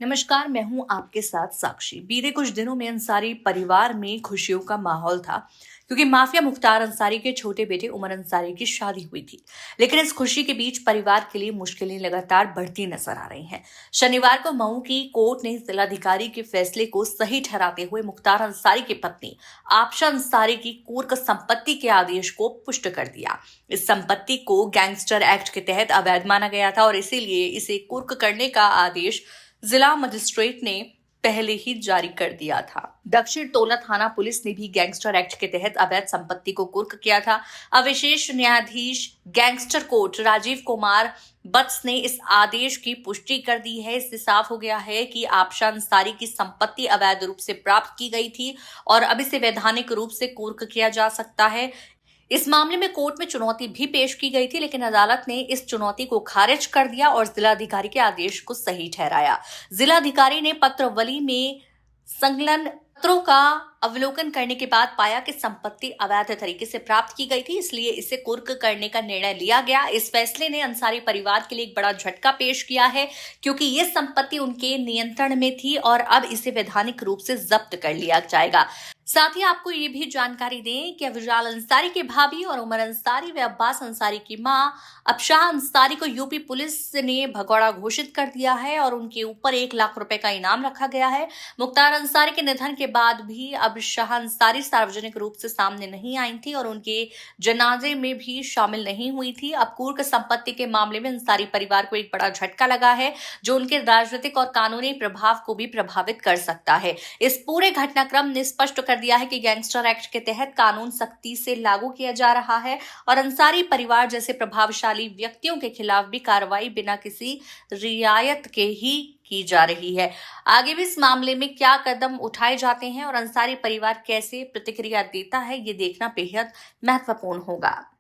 नमस्कार, मैं हूं आपके साथ साक्षी। बीते कुछ दिनों में अंसारी परिवार में खुशियों का माहौल था क्योंकि माफिया मुख्तार अंसारी के छोटे बेटे उमर अंसारी की शादी हुई थी। लेकिन इस खुशी के बीच परिवार के लिए मुश्किलें लगातार बढ़ती नजर आ रही हैं। शनिवार को मऊ की कोर्ट ने जिलाधिकारी के फैसले को सही ठहराते हुए मुख्तार अंसारी की पत्नी आबशा अंसारी की कुर्क संपत्ति के आदेश को पुष्ट कर दिया। इस संपत्ति को गैंगस्टर एक्ट के तहत अवैध माना गया था और इसीलिए इसे कुर्क करने का आदेश जिला मजिस्ट्रेट ने पहले ही जारी कर दिया था। दक्षिण टोला थाना पुलिस ने भी गैंगस्टर एक्ट के तहत अवैध संपत्ति को कुर्क किया था। अब विशेष न्यायाधीश गैंगस्टर कोर्ट राजीव कुमार बत्स ने इस आदेश की पुष्टि कर दी है। इससे साफ हो गया है कि आबशा अंसारी की संपत्ति अवैध रूप से प्राप्त की गई थी और अब इसे वैधानिक रूप से कुर्क किया जा सकता है। इस मामले में कोर्ट में चुनौती भी पेश की गई थी, लेकिन अदालत ने इस चुनौती को खारिज कर दिया और जिलाधिकारी के आदेश को सही ठहराया। जिलाधिकारी ने पत्रावली में संलग्न पत्रों का अवलोकन करने के बाद पाया कि संपत्ति अवैध तरीके से प्राप्त की गई थी, इसलिए इसे कुर्क करने का निर्णय लिया गया। इस फैसले ने अंसारी परिवार के लिए एक बड़ा झटका पेश किया है क्योंकि ये संपत्ति उनके नियंत्रण में थी और अब इसे वैधानिक रूप से जब्त कर लिया जाएगा। साथ ही आपको ये भी जानकारी दें कि अफजाल अंसारी के भाभी और उमर अंसारी व अब्बास अंसारी की मां आबशा अंसारी को यूपी पुलिस ने भगौड़ा घोषित कर दिया है और उनके ऊपर 1 लाख रुपए का इनाम रखा गया है। मुख्तार अंसारी के निधन के बाद भी आबशा अंसारी सार्वजनिक रूप से सामने नहीं आई थी और उनके जनाजे में भी शामिल नहीं हुई थी। अब कुर्क संपत्ति के मामले में अंसारी परिवार को एक बड़ा झटका लगा है जो उनके राजनीतिक और कानूनी प्रभाव को भी प्रभावित कर सकता है। इस पूरे घटनाक्रम ने स्पष्ट कर दिया है कि गैंगस्टर एक्ट के तहत कानून सख्ती से लागू किया जा रहा है और अंसारी परिवार जैसे प्रभावशाली व्यक्तियों के खिलाफ भी कार्रवाई बिना किसी रियायत के ही की जा रही है। आगे भी इस मामले में क्या कदम उठाए जाते हैं और अंसारी परिवार कैसे प्रतिक्रिया देता है, ये देखना बेहद महत्वपूर्ण होगा।